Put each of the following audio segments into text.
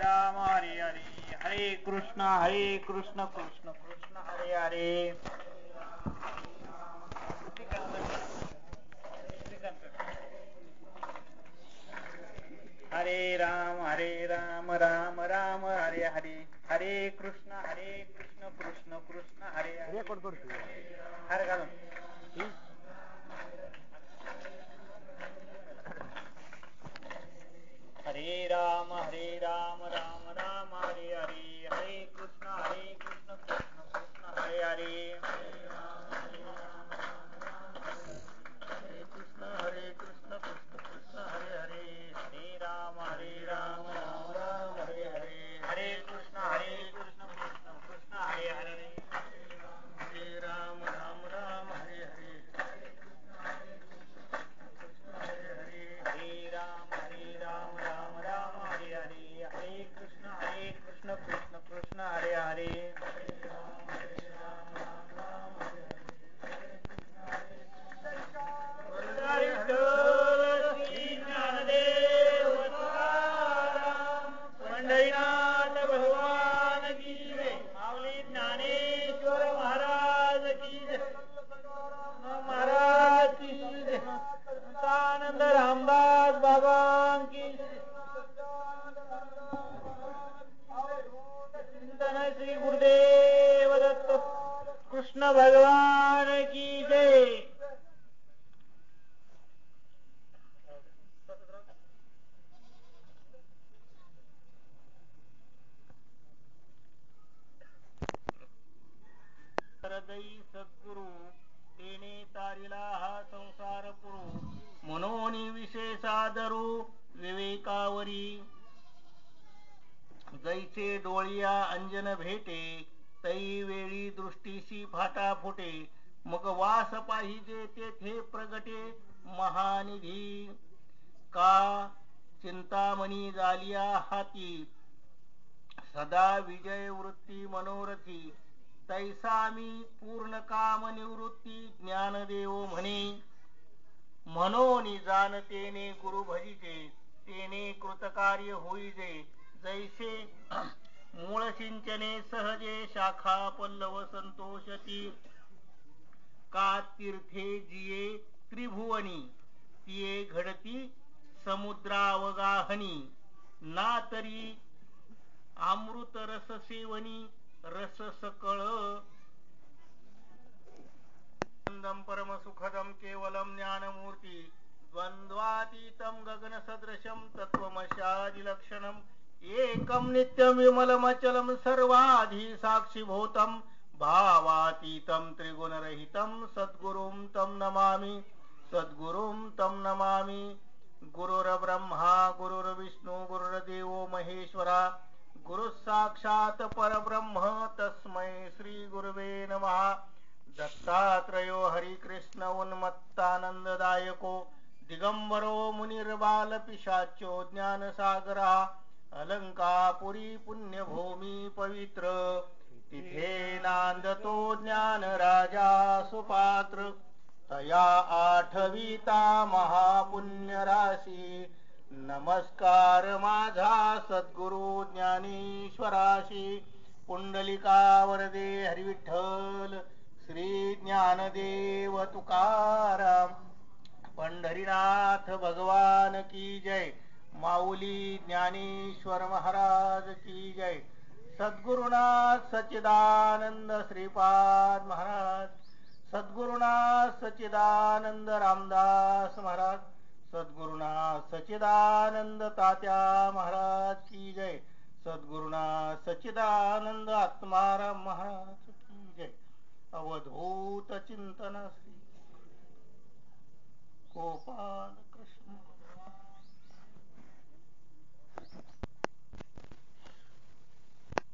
राम हरे हरे हरे कृष्ण कृष्ण कृष्ण हरे हरे. हरे राम राम राम हरे हरे हरे कृष्ण कृष्ण कृष्ण हरे हरे. रेकॉर्ड करतो. हरे घालून हरे राम राम राम हरे हरे हरे कृष्ण कृष्ण कृष्ण हरे हरे. हरे कृष्ण कृष्ण हरे हरे हरे राम राम राम हरे हरे हरे कृष्ण कृष्ण कृष्ण हरे हरे हरे राम राम हरे हरे हरे राम राम हरे हरे हरे कृष्ण कृष्ण कृष्ण हरे हरे. पंढरीनाथ भगवान की जय. माऊली ज्ञानेश्वर महाराज की जय. महाराज की जय. आनंद रामदास बाबा की जय. चिंतन श्री गुरुदेव दत्त कृष्ण भगवान की जय. हृदयी सद्गुरु तेने तारिला हा संसार पुरू म्हणून विशेषादरू विवेकावरी. जैसे डोळिया अंजन भेटे तै वेळी दृष्टीशी फाटा फुटे. मग वास पाहिजे तेथे प्रगटे महानिधी. का चिंतामणी झालिया हाती सदा विजय वृत्ती मनोरथी. तैसा मी पूर्ण काम निवृत्ती ज्ञानदेव म्हणे. म्हणून जाणतेने गुरु भजिते तेने कृतकार्य होईजे. जैसे मूळ सिंचने सहजे शाखा पल्लव संतोषती. का तीर्थे जिये त्रिभुवनी तिये घडती समुद्रावगाहनी. ना तरी अमृत रस सेवनी रस सकळ. परम सुखदम केवलम ज्ञानमूर्ती द्वंद्वातीतम गगन सदृशम तत्वमशादिलक्षणम. एकम नित्यम विमलमचलम सर्वाधी साक्षीभूतम भावातीतम त्रिगुणरहितम सद्गुरुम तम नमामि. सद्गुरुम तम नमामि. गुरुर्ब्रह्मा गुरुर्विष्णू गुरुर्देवो महेश्वरा गुरु साक्षात परब्रह्म तस्मै श्री गुरुवे नमः. दत्तात्रयो हरिकृष्ण उन्मत्तानंददायको दिगंबरो मुनिर्बाल पिशाच्यो ज्ञानसागरा. अलंकापुरी पुण्यभूमी पवित्र तिथे नांदतो ज्ञान राजा सुपात्र. तया आठविता महापुण्य राशी. नमस्कार माझा सद्गुरु ज्ञानेश्वराशी. पुंडलिकावरदे हरिविठ्ठल श्री ज्ञानदेव तुकाराम. पंढरीनाथ भगवान की जय. माऊली ज्ञानेश्वर महाराज की जय. सद्गुरुनाथ सच्चिदानंद श्रीपाद महाराज. सद्गुरुनाथ सच्चिदानंद रामदास महाराज. सद्गुरुनाथ सच्चिदानंद तात्या महाराज की जय. सद्गुरुनाथ सच्चिदानंद आत्माराम महाराज की जय. अवधूत चिंतन श्री गोपाल कृष्ण.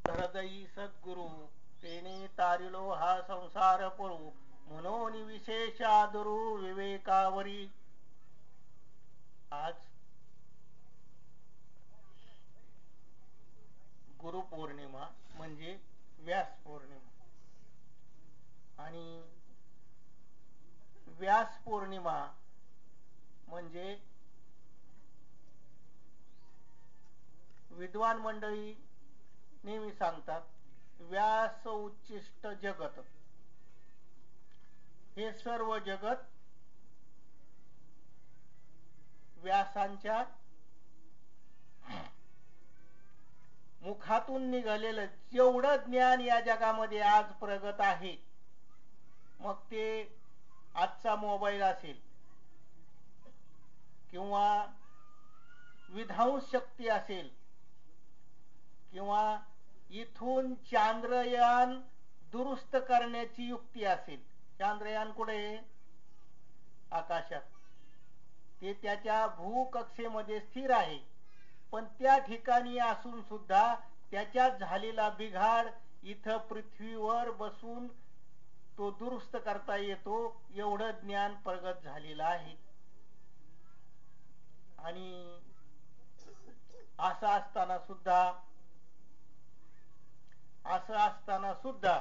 हृदयी सद्गुरु तेने तारिलो हा संसार पुरू म्हणून विशेषादरू विवेकावरी. आज गुरुपौर्णिमा म्हणजे व्यास पौर्णिमा. आणि व्यास पौर्णिमा म्हणजे विद्वान मंडळी नेहमी सांगतात, व्यास उच्चिष्ट जगत, हे सर्व जगत व्यासांच्या मुखातून निघालेलं जेवढं ज्ञान या जगामध्ये आज प्रगत आहे, मग ते आजचा मोबाईल असेल किंवा विध्वंस शक्ती असेल किंवा इथून चांद्रयान दुरुस्त करण्याची युक्ती असेल. चांद्रयान कुठे आहे? आकाशात. ते त्याच्या भूकक्षेमध्ये स्थिर आहे, पण त्या ठिकाणी असून सुद्धा त्याच्यात झालेला बिघाड इथं पृथ्वीवर बसून तो दुरुस्त करता येतो, एवढं ज्ञान प्रगत झालेलं आहे. आणि असं असताना सुद्धा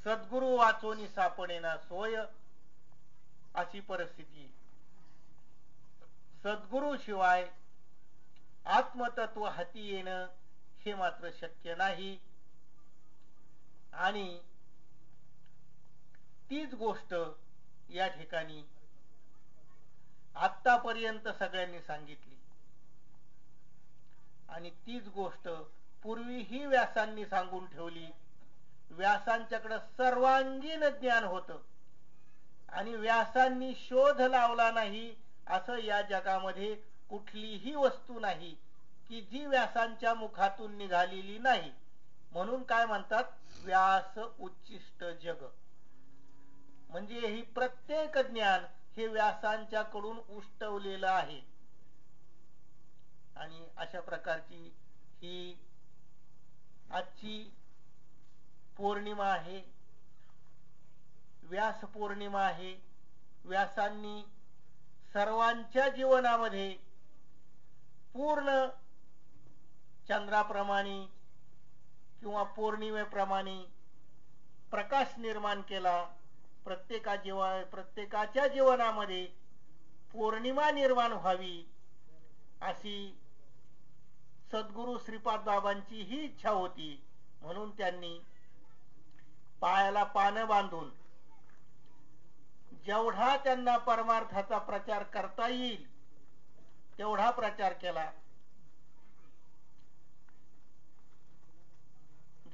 सद्गुरु वाचोनी सापडेना सोय, अशी परिस्थिती. सद्गुरु शिवाय आत्मतत्व हाती येणं हे मात्र शक्य नाही. आणि तीच गोष्ट या ठिकाणी आतापर्यंत सगळ्यांनी सांगितली आणि तीच गोष्ट पूर्वीही व्यासांनी सांगून ठेवली. व्यासांच्याकडे सर्वांगीण ज्ञान होतं आणि व्यासांनी शोध लावला नाही असं या जगामध्ये कुठलीही वस्तू नाही की जी व्यासांच्या मुखातून निघालेली नाही. म्हणून काय म्हणतात, व्यास उच्चिष्ट जग, म्हणजे ही प्रत्येक ज्ञान हे व्यासांच्याकडून उष्टवलेलं आहे. आणि अशा प्रकारची ही आजची पौर्णिमा आहे, व्यास पौर्णिमा आहे. व्यासांनी सर्वांच्या जीवनामध्ये पूर्ण चंद्राप्रमाणे किंवा पौर्णिमेप्रमाणे प्रकाश निर्माण केला. प्रत्येकाच्या जीवनामध्ये पौर्णिमा निर्माण व्हावी अशी सद्गुरु श्रीपाद बाबांची ही इच्छा होती. म्हणून त्यांनी पायाला पानं बांधून जेवढा त्यांना परमार्थाचा प्रचार करता येईल तेवढा प्रचार केला.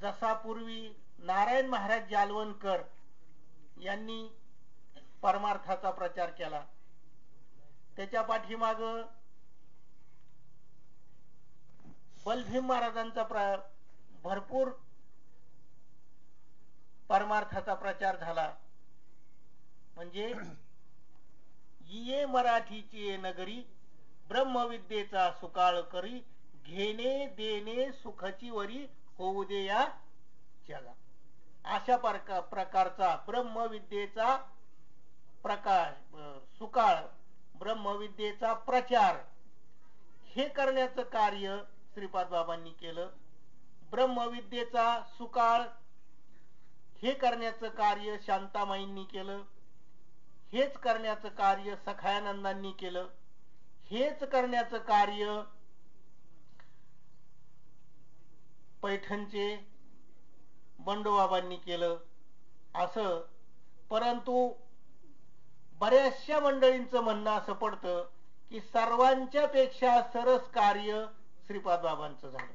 जसा पूर्वी नारायण महाराज जालवणकर यांनी परमार्थाचा प्रचार केला, त्याच्या पाठीमाग बलभीम महाराजांचा भरपूर परमार्थाचा प्रचार झाला. म्हणजे ये मराठीची नगरी, ब्रह्मविद्येचा सुकाळ करी, घेणे देणे सुखची वरी, होऊ दे या जगा. अशा प्रकारचा ब्रह्मविद्येचा प्रकाश, सुकाळ, ब्रह्मविद्येचा प्रचार हे करण्याचं कार्य श्रीपाद बाबांनी केलं. ब्रह्मविद्येचा सुकाळ हे करण्याचं कार्य शांतामाईंनी केलं. हेच करण्याचं कार्य सखायानंदांनी केलं. हेच करण्याचं कार्य पैठणचे बंडोबाबांनी केलं. असं परंतु बऱ्याचशा मंडळींचं म्हणणं असं पडतं की सर्वांच्या पेक्षा सरस कार्य श्रीपाद बाबांचं झालं.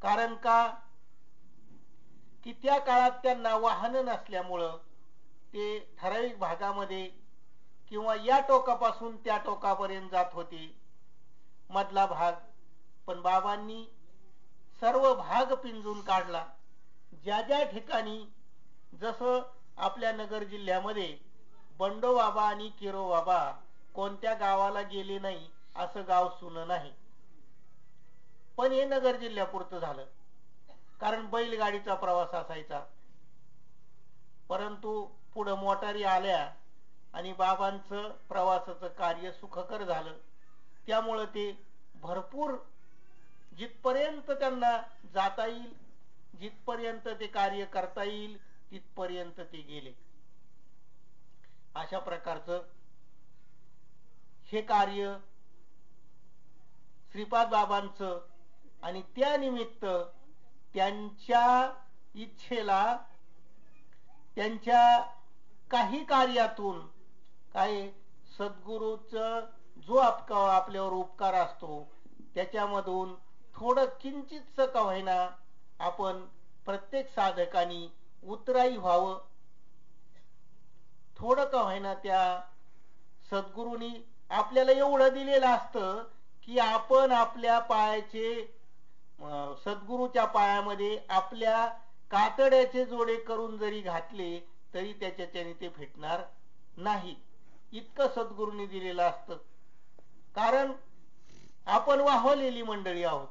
कारण का, की त्या काळात त्यांना वाहन नसल्यामुळं ते ठराविक भागामध्ये किंवा या टोकापासून त्या टोकापर्यंत जात होते, मधला भाग. पण बाबांनी सर्व भाग पिंजून काढला. ज्या ज्या ठिकाणी, जसं आपल्या नगर जिल्ह्यामध्ये बंडोबाबा आणि किरोबाबा कोणत्या गावाला गेले नाही असं गाव सुन नाही. पण हे नगर जिल्ह्यापुरतं झालं, कारण बैलगाडीचा प्रवास असायचा. परंतु पुढं मोटारी आल्या आणि बाबांचं प्रवासाचं कार्य सुखकर झालं. त्यामुळं ते भरपूर जिथपर्यंत त्यांना जाता येईल, जिथपर्यंत ते कार्य करता येईल तिथपर्यंत ते गेले. अशा प्रकारचं हे कार्य श्रीपाद बाबांचं आणि त्यानिमित्त त्यांच्या इच्छेला त्यांच्या काही कार्यातून काय सद्गुरूचं जो आपल्यावर उपकार असतो त्याच्यामधून थोडं किंचितसं का होईना आपण प्रत्येक साधकानी उतराई व्हावं, थोडं का होईना त्या सद्गुरूंनी आपल्याला एवढं दिलेलं असतं की आपण आपल्या पायाचे सद्गुरूच्या पायामध्ये आपल्या कातड्याचे जोडे करून जरी घातले तरी त्याच्याने ते फिटणार नाही, इतकं सद्गुरूंनी दिलेलं असतं. कारण आपण वाहवलेली मंडळी आहोत,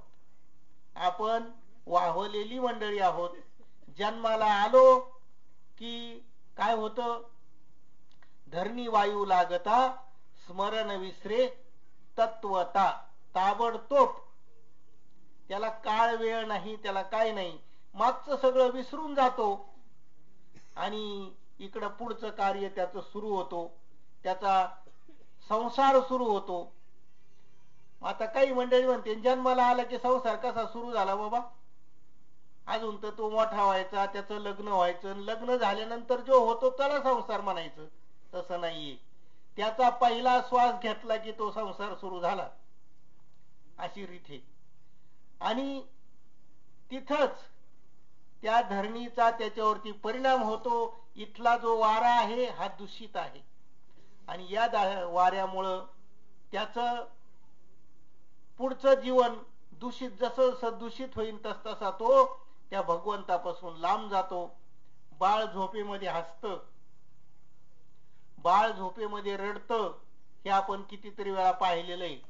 आपण वाहवलेली मंडळी आहोत. जन्माला आलो की काय होतं, धरणी वायू लागता स्मरण विसरे तत्वता, ताबडतोब. त्याला काळ वेळ नाही, त्याला काय नाही, मागचं सगळं विसरून जातो आणि इकडं पुढचं कार्य त्याचं सुरू होतो, त्याचा संसार सुरू होतो. आता काही मंडळी म्हणते जन्माला आला की संसार कसा सुरू झाला बाबा, अजून तर तो मोठा व्हायचा, त्याचं लग्न व्हायचं, लग्न झाल्यानंतर जो होतो त्याला संसार म्हणायचं. तसं नाहीये, त्याचा पहिला श्वास घेतला की तो संसार सुरू झाला, अशी रीत आहे. आणि तिथंच त्या धरणीचा त्याच्यावरती परिणाम होतो. इथला जो वारा आहे हा दूषित आहे आणि या वाऱ्यामुळं त्याचं पुढचं जीवन दूषित, जसं दूषित होईल तसा तो त्या भगवंतापासून लांब जातो. बाळ झोपेमध्ये हसतं, बाळ झोपेमध्ये रडतं, हे आपण कितीतरी वेळा पाहिलेलं आहे.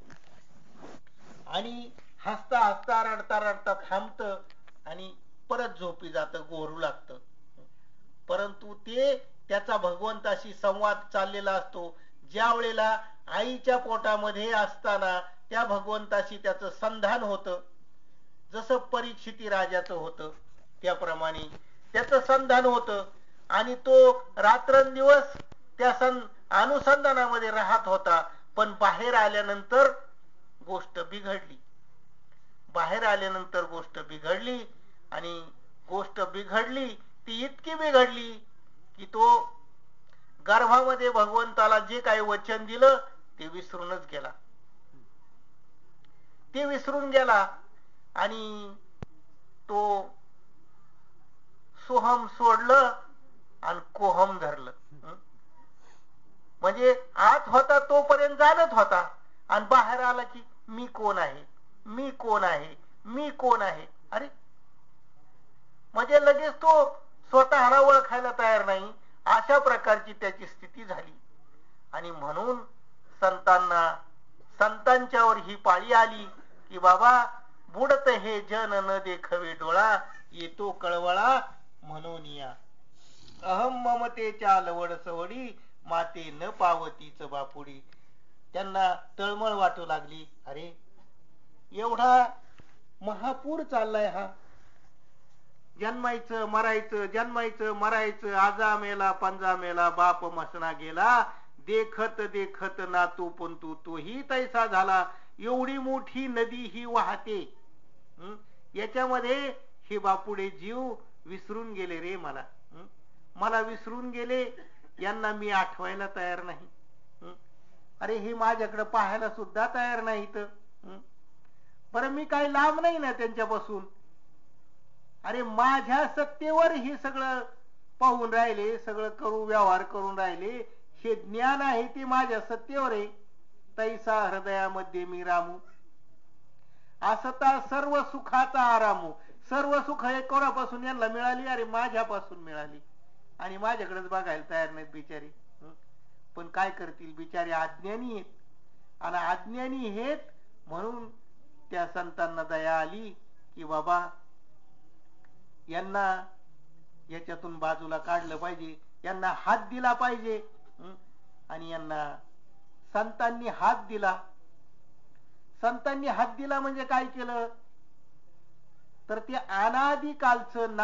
आणि हसता हसता रडता रडता थांबतं आणि परत झोपी जातं, गोहरू लागतं. परंतु ते त्याचा भगवंताशी संवाद चाललेला असतो. ज्या वेळेला आईच्या पोटामध्ये असताना त्या भगवंताशी त्याचं संधान होतं, जसं परीक्षिती राजाचं होतं त्याप्रमाणे त्याचं संधान होतं आणि तो रात्रंदिवस त्या अनुसंधानामध्ये राहत होता. पण बाहेर आल्यानंतर गोष्ट बिघडली, बाहेर आल्यानंतर गोष्ट बिघडली आणि गोष्ट बिघडली ती इतकी बिघडली की तो गर्भामध्ये भगवंताला जे काही वचन दिलं ते विसरूनच गेला, ते विसरून गेला आणि तो सोहम सोडलं आणि कोहम धरलं. म्हणजे आत होता तोपर्यंत जाणत होता आणि बाहेर आला की मी कोण आहे, मी कोण आहे, मी कोण आहे. अरे म्हणजे लगेच तो स्वतःला ओळखायला तयार नाही, अशा प्रकारची त्याची स्थिती झाली. आणि म्हणून संतांच्यावर ही पाळी आली की बाबा बुडत हे जन न देखवे डोळा, येतो कळवळा म्हणून या. अहम ममतेच्या लवड सवडी, माते न पावतीच बापुडी. त्यांना तळमळ वाटू लागली, अरे एवढा महापूर चाललाय हा, जन्मायचं मरायचं, जन्मायचं मरायचं, आजा मेला पंजा मेला, बाप मसना गेला, देखत देखत नातू पंतू तोही तैसा झाला. एवढी मोठी नदी ही वाहते, याच्यामध्ये हे बापुडे जीव विसरून गेले रे, मला विसरून गेले, यांना मी आठवायला तयार नाही. अरे हे माझ्याकडे पाहायला सुद्धा तयार नाहीत. बरं मी काही लांब नाही ना त्यांच्यापासून, अरे माझ्या सत्तेवर हे सगळं पाहून राहिले, सगळं करू व्यवहार करून राहिले. हे ज्ञान आहे ते माझ्या सत्तेवर आहे. तैसा हृदयामध्ये मी रामू, असता सर्व सुखाचा आरामू. सर्व सुख हे कोणापासून यांना मिळाली, अरे माझ्यापासून मिळाली. आणि माझ्याकडेच बघायला तयार नाहीत बिचारी. पण काय करतील बिचारी, अज्ञानी आहेत. आणि अज्ञानी आहेत म्हणून त्या संतांना दया आली की बाबा यांना याच्यातून बाजूला काढलं पाहिजे, यांना हात दिला पाहिजे. आणि यांना संतांनी हात दिला. संतांनी हात दिला म्हणजे काय केलं तर ते अनादिकालचं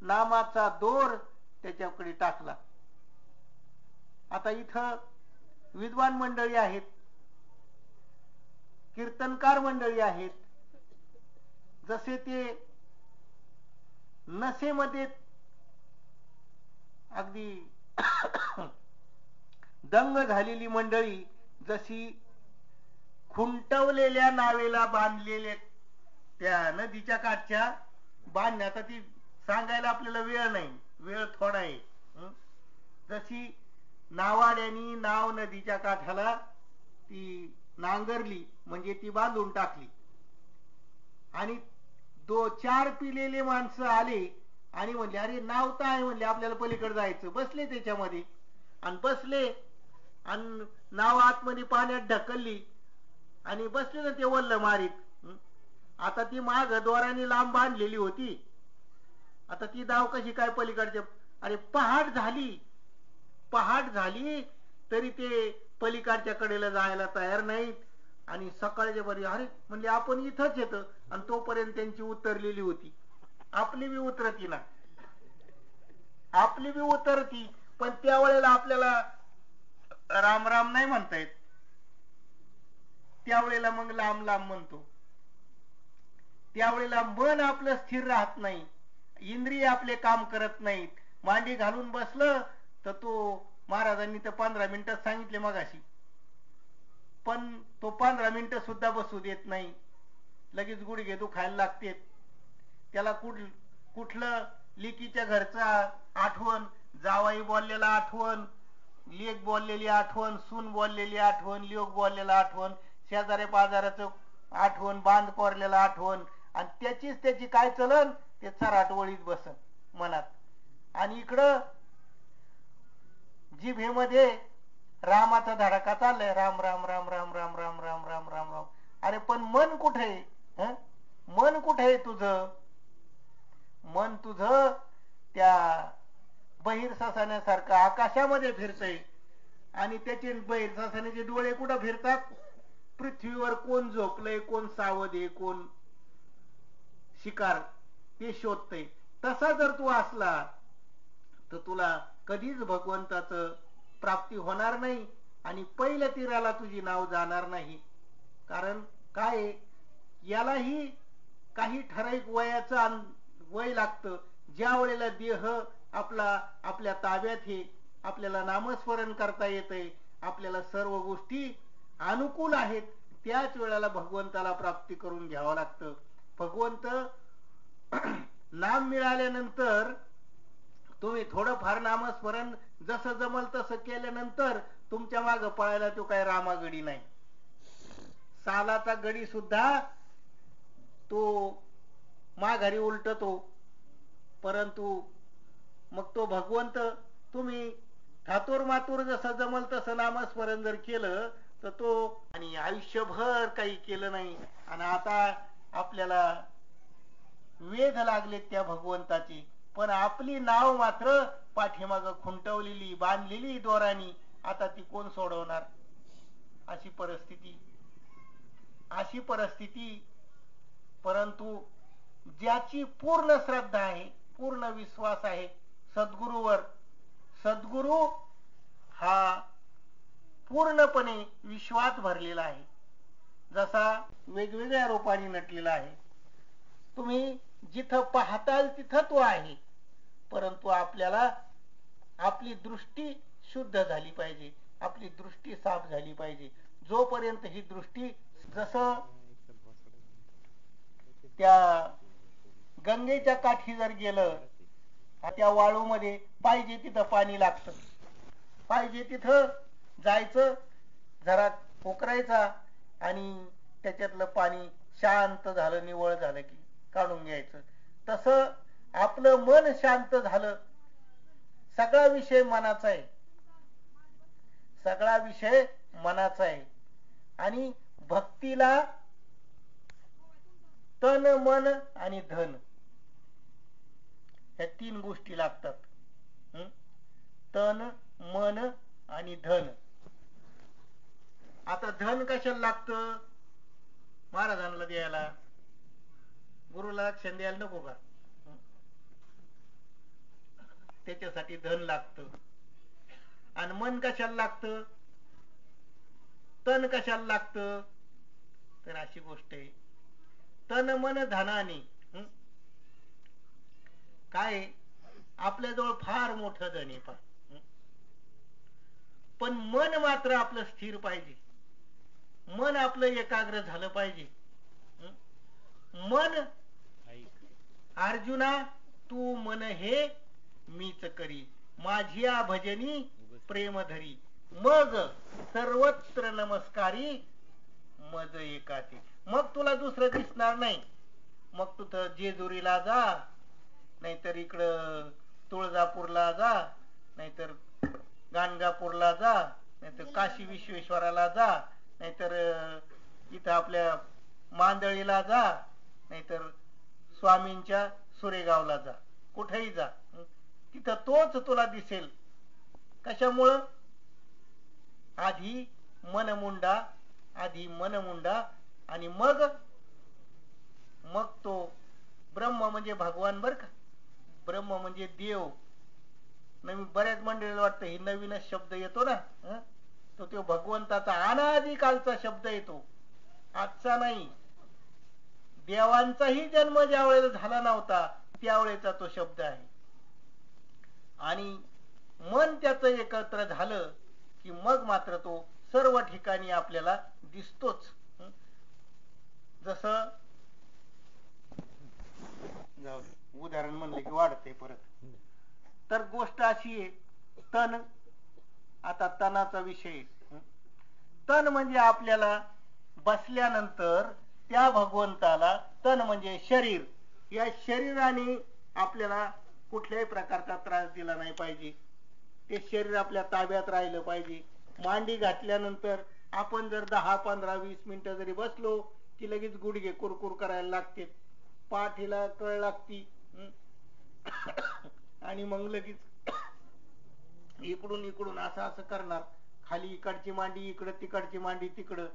नामाचा दोर त्याच्याकडे टाकला. आता इथं विद्वान मंडळी आहेत, कीर्तनकार मंडळी आहेत, जसे ते नशेमध्ये अगदी दंग झालेली मंडळी, जशी खुंटवलेल्या नावेला बांधलेले त्या नदीच्या काठच्या बांधण्याचा, ती सांगायला आपल्याला वेळ नाही, वेळ थोडा आहे. जशी नावाड्यानी नाव नदीच्या काठाला ती नांगरली म्हणजे ती बांधून टाकली, आणि 2-4 पिलेले माणसं आले आणि म्हणले अरे नाव तर आहे, म्हणले आपल्याला पलीकडे जायचं. बसले त्याच्यामध्ये आणि बसले आणि नाव आतमध्ये पाण्यात ढकलली आणि बसले ना ते वल्ल मारीत. आता ती माग दोराने लांब बांधलेली होती, आता ती नाव कशी काय पलीकडच्या. अरे पहाट झाली तरी ते पलीकडच्या कडेला जायला तयार नाहीत. आणि सकाळच्या बरी अरे म्हणजे आपण इथंच येतं, आणि तोपर्यंत त्यांची उतरलेली होती. आपली बी उतरती ना, आपली बी उतरती, पण त्यावेळेला आपल्याला राम राम नाही म्हणता येत, त्यावेळेला मग लांब लांब म्हणतो. त्यावेळेला मन आपलं स्थिर राहत नाही, इंद्रिय आपले काम करत नाहीत. मांडी घालून बसलं तर तो महाराजांनी तर 15 मिनिटात सांगितले मगाशी, पण तो 15 मिनिटं सुद्धा बसू देत नाही, लगेच गुडघे दुखायला लागते. त्याला कुठलं लेकीच्या घरचा आठवण, जावाई बोललेला आठवण, लेक बोललेली आठवण, सून बोललेली आठवण, लेक बोललेला आठवण, शेजाऱ्या पाजाराचं आठवण, बांध कोरलेला आठवण, आणि त्याची काय चलन ते चराट वळीत बसन मनात. आणि इकडं जिभेमध्ये रामाचा धडाका चाललाय, राम राम राम राम राम राम राम राम राम राम. अरे पण मन कुठे आहे? मन कुठे आहे तुझं? मन तुझं त्या बहिर ससाण्यासारखं आकाशामध्ये फिरतय, आणि त्याचे बहिर ससाण्याचे डोळे कुठं फिरतात? पृथ्वीवर कोण झोपलंय, कोण सावध आहे, कोण शिकार, ते शोधतय. तसा जर तू असला तर तुला कधीच भगवंताचं प्राप्ती होणार नाही, आणि पहिल्या तीराला तुझी नाव जाणार नाही. कारण काय, यालाही काही ठराविक वयाचं वय लागतं. ज्या वेळेला देह आपल्या ताब्यात आहे, आपल्याला नामस्मरण करता येतंय, आपल्याला सर्व गोष्टी अनुकूल आहेत, त्याच वेळेला भगवंताला प्राप्ती करून घ्यावं लागतं. भगवंत नाम मिळाल्यानंतर तुम्ही थोडंफार नामस्मरण जसं जमल तसं केल्यानंतर तुमच्या मागं पळायला तो काय रामागडी नाही, सालाचा गडी सुद्धा तो माघारी उलटतो. परंतु मग तो भगवंत तुम्ही थातूर मातूर जसं जमल तसं नामस्मरण जर केलं तर तो, आणि आयुष्यभर काही केलं नाही, आणि आता आपल्याला वेध लागलेत त्या भगवंताची, पण आपली नाव मात्र पाठीमागं खुंटवलेली, बांधलेली दोरानी, आता ती कोण सोडवणार? अशी परिस्थिती. परंतु ज्याची पूर्ण श्रद्धा आहे, पूर्ण विश्वास आहे सद्गुरूवर, सद्गुरू हा पूर्णपणे विश्वास भरलेला आहे, जसा वेगवेगळ्या रूपाने नटलेला आहे. तुम्ही जिथं पाहताल तिथं तो आहे, परंतु आपल्याला आपली दृष्टी शुद्ध झाली पाहिजे, आपली दृष्टी साफ झाली पाहिजे. जोपर्यंत ही दृष्टी, जसं त्या गंगेच्या काठी जर गेलं, त्या वाळूमध्ये पाहिजे तिथं पाणी लागतं, पाहिजे तिथं जायचं, जरा पोकरायचा, आणि त्याच्यातलं पाणी शांत झालं, निवळ झालं की काढून घ्यायचं. तसं आपलं मन शांत झालं, सगळा विषय मनाचा आहे, सगळा विषय मनाचा आहे. आणि भक्तीला तन, मन आणि धन, ह्या 3 गोष्टी लागतात. तन, मन आणि धन. आता धन कशाला लागतं? महाराजांना द्यायला, गुरुला लक्ष द्यायला नको का? त्याच्यासाठी धन लागतं. आणि मन कशाला लागतं? तन कशाला लागतं? तर अशी गोष्ट आहे. तन मन धनाने काय आपल्याजवळ फार मोठं धन आहे पण मन मात्र आपलं स्थिर पाहिजे. मन आपलं एकाग्र झालं पाहिजे. मन अर्जुना तू मन हे मीच करी माझिया भजनी प्रेम धरी मग सर्वत्र नमस्कारी मज एकाची. मग तुला दुसरं दिसणार नाही. मग तू तर जेजुरीला जा, नाहीतर इकडं तुळजापूरला जा, नाहीतर गाणगापूरला जा, नाहीतर काशी विश्वेश्वराला जा, नाहीतर इथं आपल्या मांदळीला जा, नाहीतर स्वामींच्या सुरेगावला जा, कुठेही जा, तिथं तोच तुला दिसेल. कशामुळं? आधी मनमुंडा आणि मग तो ब्रह्म म्हणजे भगवान बर का. ब्रह्म म्हणजे देव. नवीन बऱ्याच मंडळीला वाटतं ही नवीनच शब्द येतो ना, तो भगवंताचा अनादिकालचा शब्द येतो, आजचा नाही. देवांचाही जन्म ज्या वेळेला झाला नव्हता त्यावेळेचा तो शब्द आहे. आणि मन त्याचं एकत्र झालं की मग मात्र तो सर्व ठिकाणी आपल्याला दिसतोच. जसं उदाहरण म्हणले की वाढते परत. तर गोष्ट अशी आहे, तन. आता तनाचा विषय. तन म्हणजे आपल्याला बसल्यानंतर त्या भगवंताला, तन म्हणजे शरीर, या शरीराने आपल्याला कुठल्याही प्रकारचा त्रास दिला नाही पाहिजे. ते शरीर आपल्या ताब्यात राहिलं पाहिजे. मांडी घातल्यानंतर आपण जर 10, 15, 20 मिनिटं जरी बसलो की लगेच गुडघे कुरकुर करायला लागते, पाठीला कळ लागती आणि मग लगेच इकडून असं करणार. खाली इकडची मांडी इकडं, तिकडची मांडी तिकडं.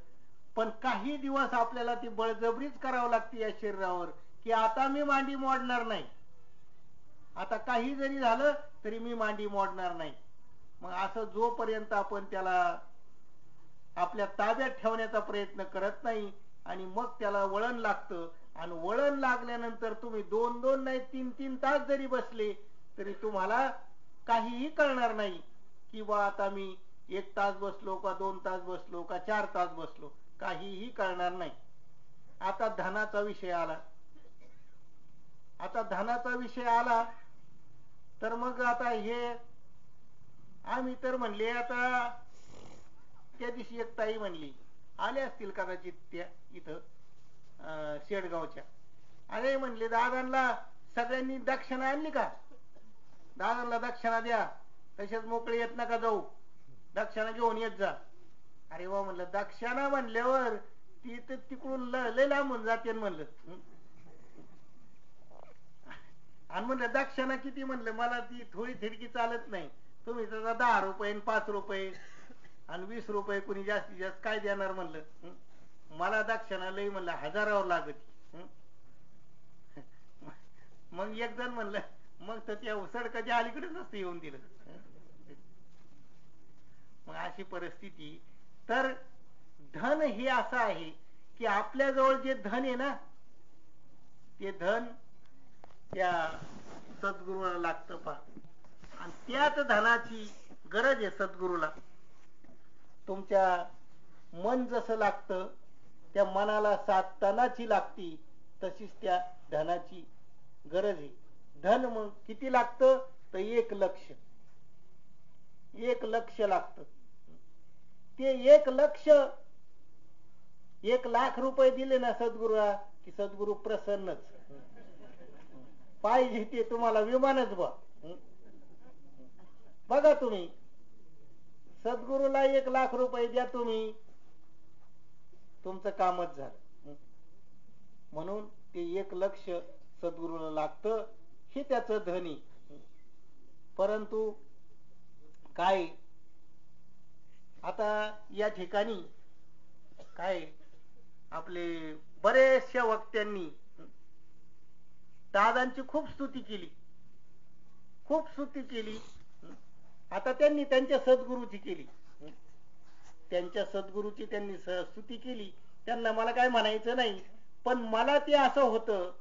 पण काही दिवस आपल्याला ती बळजबरीच करावं लागते या शरीरावर की आता मी मांडी मोडणार नाही, आता काही जरी झालं तरी मी मांडी मोडणार नाही. मग असं जोपर्यंत आपण त्याला आपल्या ताब्यात ठेवण्याचा प्रयत्न करत नाही आणि मग त्याला वळण लागतं, आणि वळण लागल्यानंतर तुम्ही 2-2 नाही 3-3 तास जरी बसले तरी तुम्हाला काहीही कळणार नाही की बा आता मी 1 तास बसलो का 2 तास बसलो का 4 तास बसलो, काहीही कळणार नाही. आता धनाचा विषय आला. तर मग आता हे आम्ही तर म्हणले, आता त्या दिवशी एक ताई म्हणली, आले असतील कदाचित त्या इथं शेडगावच्या. अरे म्हणले दादांना सगळ्यांनी दक्षिणा आणली का? दादांना दक्षिणा द्या, तसेच मोकळे येत नका जाऊ, दक्षिणा घेऊन येत जा. अरे वा म्हणलं, दक्षिणा म्हणल्यावर ती तर तिकडून लय लांबून जाते म्हणलं. आणि म्हणलं दक्षिणा किती? म्हणलं मला ती थोडी थिडकी चालत नाही. तुम्ही तर 10 रुपये 5 रुपये आणि 20 रुपये कोणी जास्तीत जास्त काय देणार म्हणलं. मला दक्षिणा लई म्हणलं हजारावर लागत. मग एक जण म्हणलं मग तर त्या सडकाच्या अलीकडेच नसतं येऊन दिलं. मग अशी परिस्थिती. तर धन हे असं आहे की आपल्याजवळ जे धन आहे ना, ते धन त्या सद्गुरूला लागतं पहा. आणि त्याच धनाची गरज आहे सद्गुरूला. तुमच्या मन जसं लागतं, त्या मनाला 7 तनाची लागती, तशीच त्या धनाची गरज आहे. धन मग किती लागतं? तर 1 लक्ष. 1 लक्ष लागतं. ते 1 लक्ष, 1 लाख रुपये दिले ना सद्गुरूला की सद्गुरू प्रसन्नच. पाहिजे ते तुम्हाला विमानच बघा तुम्ही, सद्गुरूला 1 लाख रुपये द्या तुम्ही, तुमचं कामच झालं. म्हणून ते 1 लक्ष सद्गुरूला लागतं, हे त्याचं धनी. परंतु काय आता या ठिकाणी काय आपले बरेचशा वक्त्यांनी दादांची खूप स्तुती केली. आता त्यांनी त्यांच्या सद्गुरूची केली. त्यांच्या सद्गुरूची त्यांनी स्तुती केली त्यांना मला काय म्हणायचं नाही, पण मला ते असं होतं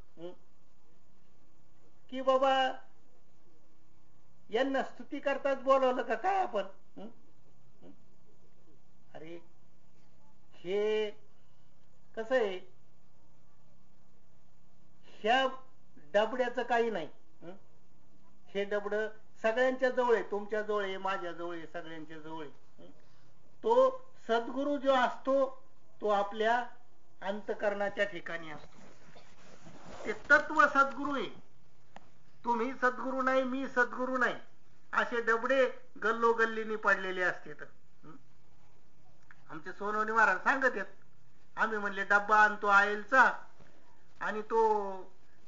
की बाबा यांना स्तुती करताच बोलवलं का काय आपण. अरे हे कसं आहे, ह्या डबड्याचं काही नाही. हे डबड सगळ्यांच्या जवळ आहे, तुमच्या जवळ आहे, माझ्या जवळ आहे, सगळ्यांच्या जवळ आहे. तो सद्गुरू जो असतो तो आपल्या अंतकरणाच्या ठिकाणी असतो. ते तत्व सद्गुरू आहे. तुम्ही सद्गुरू नाही, मी सद्गुरू नाही, असे डबडे गल्लोगल्लीनी पडलेले असते. आमचे सोनवणे महाराज सांगत आहेत, आम्ही म्हणले डब्बा आणतो आयलचा, आणि तो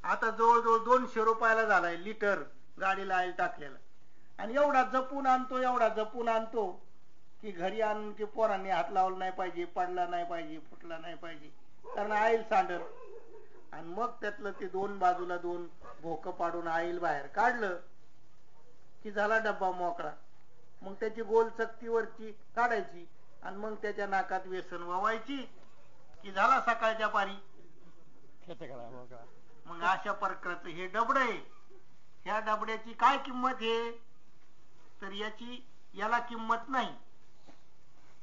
आता जवळजवळ 200 रुपयाला झालाय लिटर गाडीला आयल टाकलेला, आणि एवढा जपून आणतो, एवढा जपून आणतो की घरी आणून की पोरांनी हात लावला नाही पाहिजे, पडला नाही पाहिजे, फुटला नाही पाहिजे, कारण आईल सांडल. आणि मग त्यातलं ते दोन बाजूला 2 भोकं पाडून आईल बाहेर काढलं की झाला डब्बा मोकळा. मग त्याची गोल चकतीवरची काढायची आणि मग त्याच्या नाकात व्यसन वावायची की झाला सकाळच्या पारी. मग अशा प्रकारचं हे डबड आहे. ह्या डबड्याची काय किंमत आहे, तर याला किंमत नाही.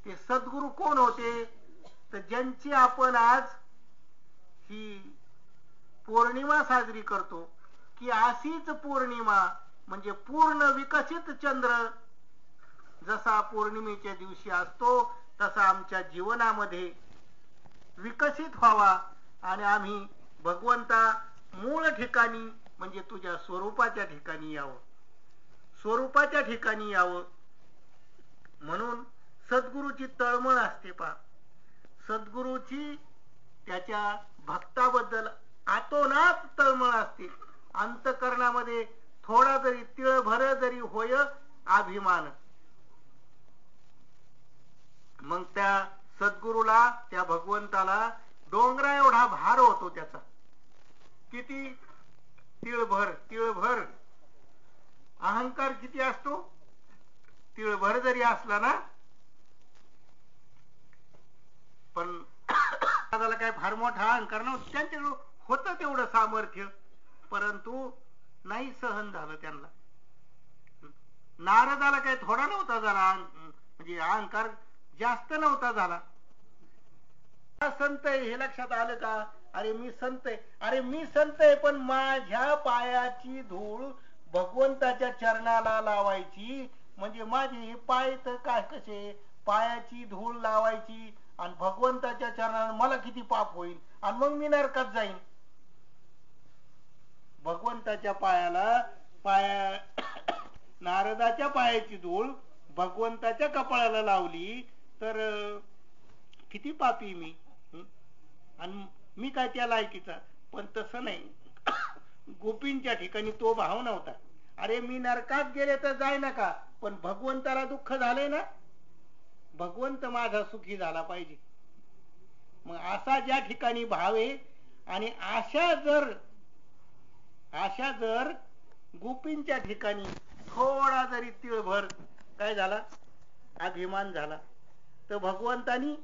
ते सद्गुरू कोण होते, तर ज्यांची आपण आज ही पौर्णिमा साजरी करतो, की अशीच पौर्णिमा म्हणजे पूर्ण विकसित चंद्र जसा पौर्णिमेच्या दिवशी असतो तसा आमच्या जीवनामध्ये विकसित व्हावा आणि आम्ही भगवंता मूळ ठिकाणी म्हणजे तुझ्या स्वरूपाच्या ठिकाणी यावं, स्वरूपाच्या ठिकाणी यावं. म्हणून सद्गुरूची तळमळ असते पहा. सद्गुरूची त्याच्या भक्ताबद्दल आतोनात तळमळ असते. अंतकरणामध्ये थोडा जरी तिळभर जरी होय अभिमान, मग त्या सद्गुरूला, त्या भगवंताला डोंगरा एवढा भार होतो त्याचा. किती? तिळभर. तिळभर अहंकार किती असतो? तिळभर जरी असला ना, पण त्याला काय फार मोठा अहंकार नव्हता, त्यांच्याकडे होतं तेवढं सामर्थ्य, परंतु नाही सहन झालं त्यांना. नारदाला काय थोडा नव्हता झाला, म्हणजे अहंकार जास्त नव्हता झाला. संत आहे हे लक्षात आलं का? अरे मी संत आहे, अरे मी संत आहे, पण माझ्या पायाची धूळ भगवंताच्या चरणाला लावायची, म्हणजे माझे हे पाय तर काय कसे पायाची धूळ लावायची आणि भगवंताच्या चरणाला मला किती पाप होईल, आणि मग मी नरकात जाईन. भगवंताच्या नारदाच्या पायाची धूळ भगवंताच्या कपाळाला लावली तर किती पापी मी, आणि मी काय त्या लायकीचा. पण तसं नाही, गोपींच्या ठिकाणी तो भाव नव्हता. अरे मी नरकात गेले तर जाय नका, पण भगवंताला दुःख झाले ना, भगवंत माझा सुखी झाला पाहिजे. मग असा ज्या ठिकाणी भाव आहे, आणि अशा जर गोपींच्या ठिकाणी थोडा जरी तिळभर काय झाला अभिमान झाला, तर भगवंतानी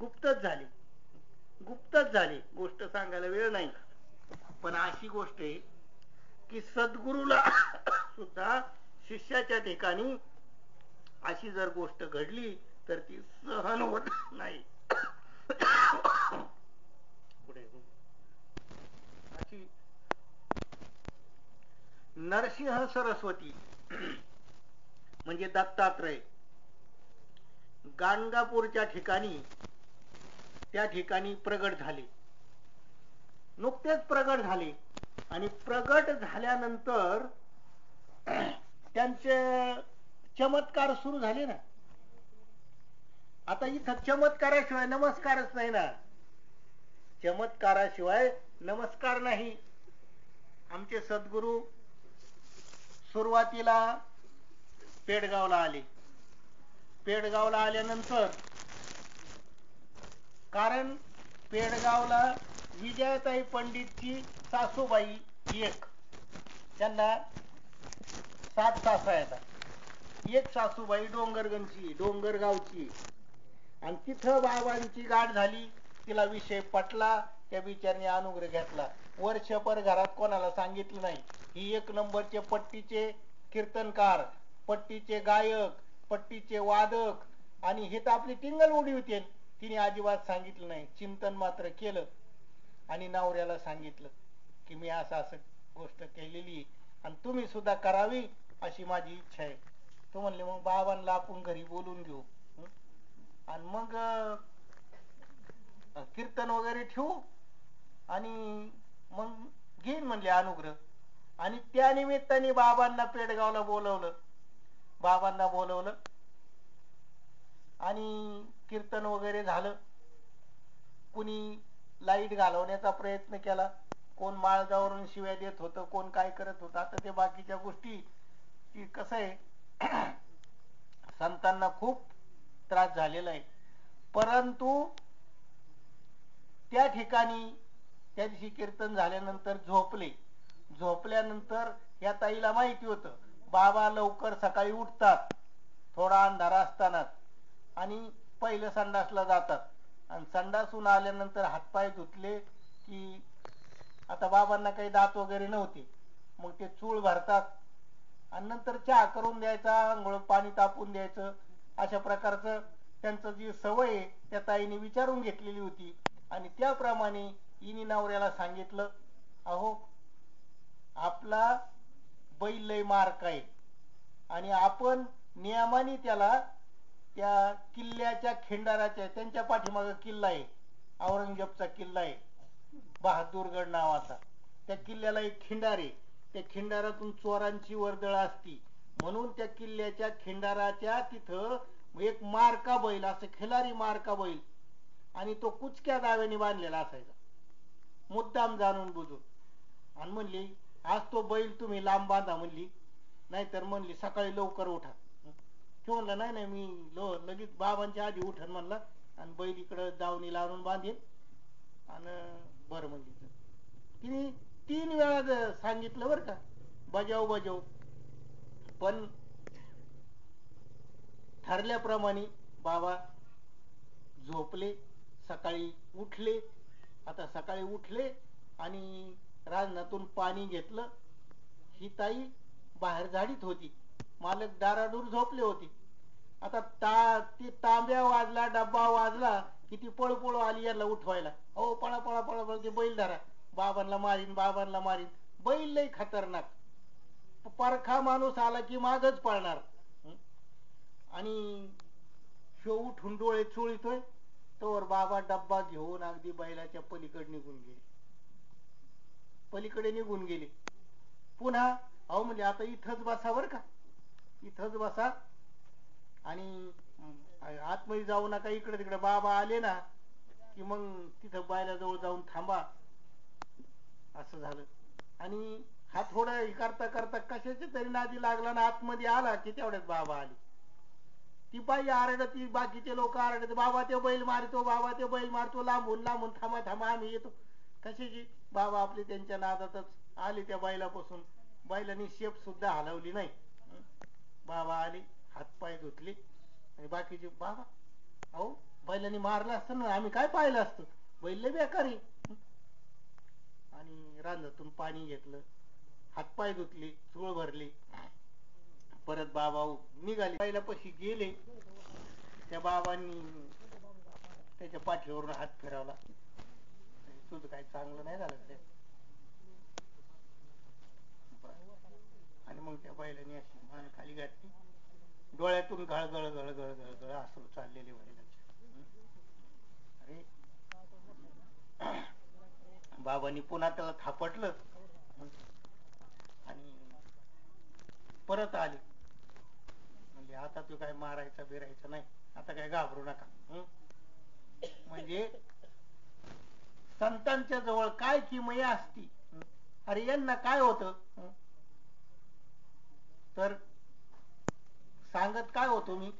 गुप्तच झाली. गोष्ट सांगायला वेळ नाही, पण अशी गोष्ट आहे की सद्गुरूला सुद्धा शिष्याच्या ठिकाणी अशी जर गोष्ट घडली तर ती सहन होत नाही. अशी नरसिंह सरस्वती म्हणजे दत्तात्रय गाणगापूरच्या ठिकाणी त्या ठिकाणी प्रगट झाले, नुकतेच प्रगट झाले. आणि प्रगट झाल्यानंतर त्यांचे चमत्कार सुरू झाले ना. आता इथं चमत्काराशिवाय नमस्कारच नाही ना, चमत्काराशिवाय नमस्कार नाही. आमचे सद्गुरू सुरुवातीला पेडगावला आले. पेडगावला आल्यानंतर, कारण पेडगावला विजयाताई पंडितची सासूबाई एक, त्यांना 7 सासू आहेत. एक सासूबाई डोंगरगावची, आणि तिथं बाबांची गाठ झाली. तिला विषय पटला. त्या बिचारीने अनुग्रह घेतला. वर्षभर घरात कोणाला सांगितलं नाही. ही एक नंबरचे पट्टीचे कीर्तनकार, पट्टीचे गायक, पट्टीचे वादक, आणि हे तर आपली टिंगल उडी होती. तिने अजिबात सांगितलं नाही. चिंतन मात्र केलं आणि नवऱ्याला सांगितलं की मी असं असं गोष्ट केलेली आणि तुम्ही सुद्धा करावी अशी माझी इच्छा आहे. तो म्हणले मग बाबांना आपण घरी बोलून घेऊ आणि मग कीर्तन वगैरे ठेवू आणि मग घेईन म्हणले अनुग्रह. आणि त्या निमित्ताने बाबांना पेडगावला बोलवलं. बाबांना बोलवलं आणि कीर्तन वगैरे झालं. कुणी लाईट घालवण्याचा प्रयत्न केला, कोण माळगावरून शिव्या देत होतं, कोण काय करत होतं. आता ते बाकीच्या गोष्टी की कसं आहे संतांना खूप त्रास झालेला आहे. परंतु त्या ठिकाणी त्या दिवशी कीर्तन झाल्यानंतर झोपल्यानंतर या ताईला माहिती होतं बाबा लवकर सकाळी उठतात थोडा अंधार असतानाच आणि पहिलं संडासला जातात आणि संडासून आल्यानंतर हातपाय धुतले की आता बाबांना काही दात वगैरे नव्हते, मग ते चूळ भरतात आणि नंतर चहा करून द्यायचा, आंघोळ पाणी तापून द्यायचं. अशा प्रकारचं त्यांचं जी सवय आहे त्या ताईने विचारून घेतलेली होती. आणि त्याप्रमाणे हिने नवऱ्याला सांगितलं, अहो आपला बैल लय मार्क आहे आणि आपण नियमाने त्याला त्या किल्ल्याच्या खिंडाराच्या, त्यांच्या पाठीमागं किल्ला आहे, औरंगजेबचा किल्ला आहे बहादूरगड नावाचा. त्या किल्ल्याला एक खिंडार आहे. त्या खिंडारातून चोरांची वर्दळ असती म्हणून त्या किल्ल्याच्या खिंडाराच्या तिथं एक मार्का बैल, असं खिलारी मार्का बैल, आणि तो कुचक्या दाव्याने बांधलेला असायचा मुद्दाम जाणून बुजून. आणि म्हणली आज तो बैल तुम्ही लांब बांधा म्हणली, नाहीतर म्हणली सकाळी लवकर उठा. तो म्हणला नाही नाही मी लगेच बाबांच्या आधी उठन म्हणला आणि बैल इकडं दावणीला आणून बांधेन आणि बरं म्हणली. तिने 3 वेळा सांगितलं बरं का, बजाव. पण ठरल्याप्रमाणे बाबा झोपले. सकाळी उठले. आता सकाळी उठले आणि राजनातून पाणी घेतलं. ही ताई बाहेर झाडीत होती, मालक दाराडूर झोपले होते. आता ती तांब्या वाजला, डब्बा वाजला की ती पळपळ आली याला उठवायला. हो पळा पळा पळा पळा, ते बैल धरा, बाबांना मारीन बाबांना मारीन. बैल लय खतरनाक, परखा माणूस आला की मागच पळणार. आणि शो उठून डोळे चोळीतोय तोवर बाबा डब्बा घेऊन अगदी बैलाच्या पलीकडे निघून गेले. पुन्हा अहो म्हणजे आता इथंच बसा बर का, इथंच बसा आणि आतमध्ये जाऊ नका, इकडे तिकडे. बाबा आले ना की मग तिथं बैलाजवळ जाऊन थांबा. असं झालं. आणि हा थोडं हे करता करता कशाच्या तरी नादी लागला ना आतमध्ये आला की तेवढ्यात बाबा आली. ती बाई आरडत, ती बाकीचे लोक आरडत, बाबा ते बैल मारतो, बाबा ते बैल मारतो, लांबून लांबून, थांबा थांबा आम्ही येतो. कशाची? बाबा आपले त्यांच्या नादातच आले त्या बैलापासून. बैलांनी शेप सुद्धा हलवली नाही. बाबा आले, हातपाय धुतले आणि बाकीचे बाबा अहो बैलांनी मारलं असतं ना, आम्ही काय पाहिलं असतं, बैल लय बेकारी. आणि रांजातून पाणी घेतलं, हातपाय धुतले, चूळ भरली, परत बाबा निघाले. बैलापाशी गेले. त्या बाबांनी त्याच्या पाठीवरून हात फिरवला, तुझं काही चांगलं नाही झालं ते. आणि मग त्या बैलांनी अशी मान खाली घातली, डोळ्यातून गळगळ गळगळ गळगळ असं चाललेले बैलाचे. अरे बाबांनी पुन्हा त्याला थापटलं आणि परत आले. म्हणजे आता तू काय मारायचा बिरायचा नाही, आता काय घाबरू नका. म्हणजे संतांच्या जवळ काय किमया असती. अरे यांना काय होतं तर सांगत काय होतो मी,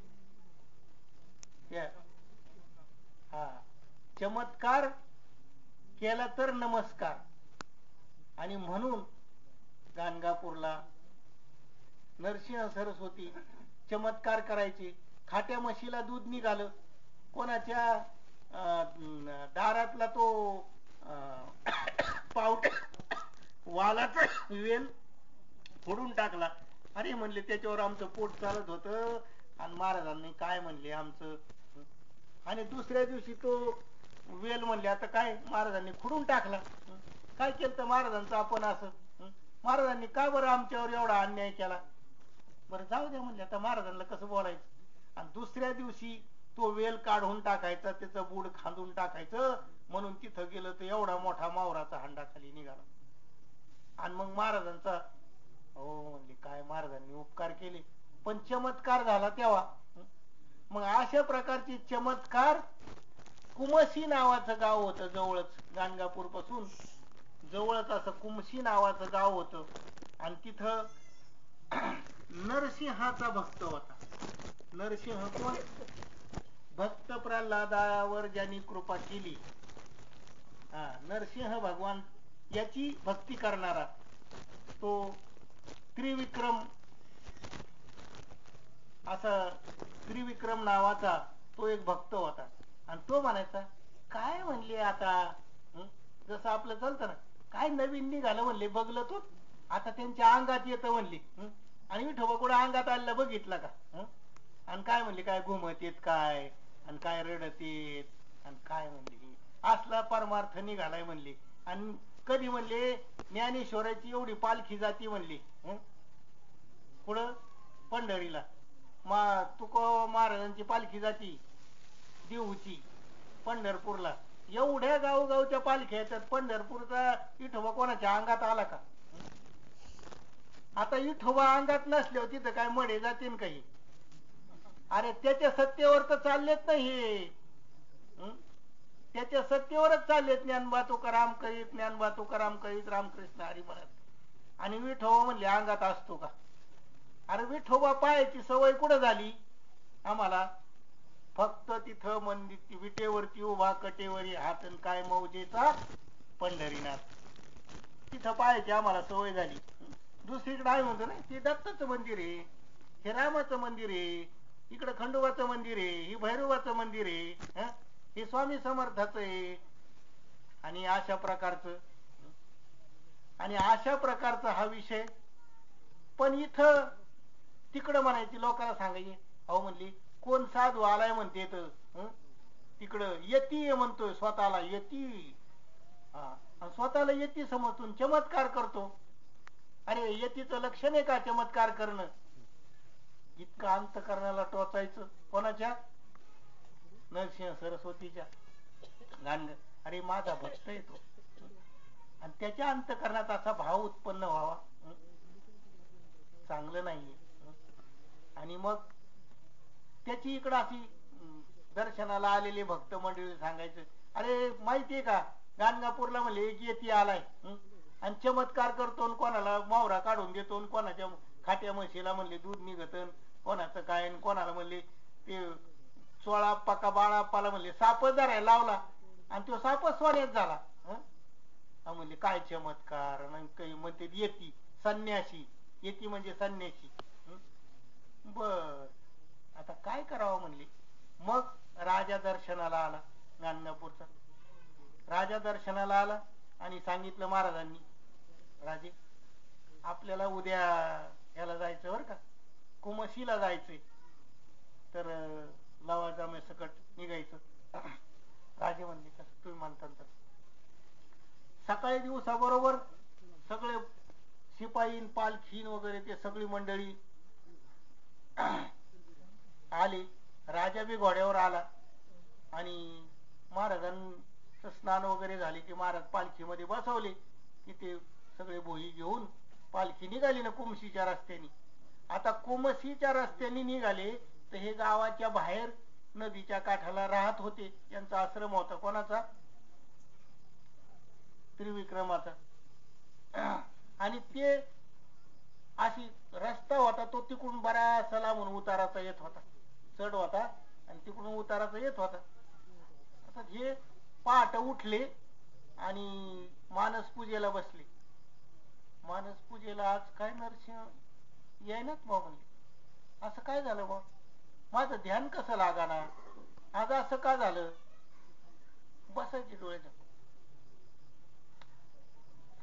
हा चमत्कार केला तर नमस्कार. आणि म्हणून गाणगापूरला नरसिंह सरस्वती चमत्कार करायचे. खाट्या म्हशीला दूध निघालं कोणाच्या दारातला तो पावट वालाचा वेल फोडून टाकला. अरे म्हणले त्याच्यावर आमचं पोट चालत होतं आणि महाराजांनी काय म्हणले आमचं. आणि दुसऱ्या दिवशी तो वेल म्हणले आता काय महाराजांनी खुडून टाकला. काय केलं तर महाराजांचं आपण असं. महाराजांनी का बरं आमच्यावर एवढा अन्याय केला. बरं जाऊ द्या म्हणले आता महाराजांना कसं बोलायचं. आणि दुसऱ्या दिवशी तो वेल काढून टाकायचा, त्याचं बूड खांदून टाकायचं म्हणून तिथं गेलं तर एवढा मोठा मावराचा हांडा खाली निघाला. आणि मग महाराजांचा हो म्हणले काय महाराजांनी उपकार केले. पण चमत्कार झाला तेव्हा. मग अशा प्रकारचे चमत्कार कुमशी नावाचं गाव होतं जवळच, गाणगापूर पासून जवळच असं कुमशी नावाचं गाव होतं. आणि तिथं नरसिंहाचा भक्त होता. नरसिंह कोण? भक्त प्रल्हादावर ज्यांनी कृपा केली. नरसिंह भगवान याची भक्ती करणारा तो त्रिविक्रम, असा त्रिविक्रम नावाचा तो एक भक्त होता. आणि तो म्हणायचा काय म्हणले आता जसं आपलं चालतं ना, काय नवीन निघालं म्हणले बघलं तू आता त्यांच्या अंगात येतं म्हणले. आणि विठोबा कुठं अंगात आलेला बघितला का. आणि काय म्हणले काय घुमत येत काय आणि काय रडत येत आणि काय म्हणले असला परमार्थ निघालाय म्हणले. आणि कधी म्हणले ज्ञानेश्वराची एवढी पालखी जाती म्हणली पुढं पंढरीला. तुको महाराजांची पालखी जाती देऊची पंढरपूरला. एवढ्या गावगावच्या पालख्या येतात, पंढरपूरचा विठोबा कोणाच्या अंगात आला का. आता विठोबा अंगात नसल्यावर तिथं काय मडे जातील काही. अरे त्याच्या सत्तेवर तर चाललेच नाही. त्याच्या सत्तेवरच चालले. ज्ञानबा तुकाराम करीत, ज्ञानबा तुकाराम करीत, रामकृष्ण हरी म्हणत. आणि विठोबा म्हणले अंगात असतो का. अरे विठोबा पायाची सवय कुठं झाली आम्हाला. फक्त तिथं मंदिर विटेवरती उभा कटेवरी हात काय मौजेचा पंढरीनाथ, तिथं पायाची आम्हाला सवय झाली. दुसरीकडे आहे म्हणतो ना, ते दत्ताचं मंदिर आहे, हे रामाचं मंदिर आहे, इकडं खंडोबाचं मंदिर आहे, ही भैरवाचं मंदिर आहे, हे स्वामी समर्थाचं आहे. आणि अशा प्रकारचा हा विषय. पण इथं तिकडं म्हणायची लोकांना सांगायचे अहो म्हणली कोण साधू आलाय म्हणते तर तिकडं यती म्हणतोय स्वतःला यती. स्वतःला यती समजून चमत्कार करतो. अरे यतीचं लक्षण आहे का चमत्कार करणं. इतकं अंतकरणाला टोचायचं कोणाच्या. नरसिंह सरस्वतीच्या. अरे माझा भक्त येतो आणि त्याच्या अंतकरणात असा भाव उत्पन्न व्हावा चांगलं नाहीये. आणि मग त्याची इकडं अशी दर्शनाला आलेले भक्त मंडळी सांगायचं अरे माहितीये का गाणगापूरला म्हणले एक येती आलाय आणि चमत्कार करतो, कोणाला मावरा काढून देतो, कोणाच्या खाट्या म्हशीला म्हणले दूध निघतन, कोणाचं काय, कोणाला म्हणले ते 16 पका बाळाप्पाला म्हणले साप धरायला लावला आणि तो सापच सोन्यात झाला. म्हणले काय चमत्कार. काही म्हणते येती संन्यासी, येती म्हणजे संन्यासी. बर आता काय करावं म्हणले. मग राजा दर्शनाला आला, गाणगापूरचा राजा दर्शनाला आला आणि सांगितलं महाराजांनी राजे आपल्याला उद्या याला जायचं बरं का, कुमशीला जायचंय, तर लवाजमे सकट निघायचं. राजे म्हणले कसं तुम्ही म्हणता तर. सकाळी दिवसाबरोबर सगळे शिपाई पालखीन वगैरे ते सगळी मंडळी आली. राजा बी घोड्यावर आला आणि महाराजांचं स्नान वगैरे झाले की महाराज पालखीमध्ये बसवले की ते सगळे बोही घेऊन पालखी निघाली ना कुमशीच्या रस्त्याने. आता कुमशीच्या रस्त्याने निघाले तर हे गावाच्या बाहेर नदीच्या काठाला राहत होते. यांचा आश्रम होता कोणाचा, त्रिविक्रमाचा. आणि ते अशी रस्ता होता तो तिकडून बराचसा लांबून उताराचा येत होता, चढ होता आणि तिकडून उताराचा येत होता. आता हे पहाटे उठले आणि मानस पूजेला बसले. मानस पूजेला आज काय नरसिंह यायनाच बा म्हणले, असं काय झालं बा, माझं ध्यान कसं लागाना. आज असं का झालं? बसायचे डोळे झाकून.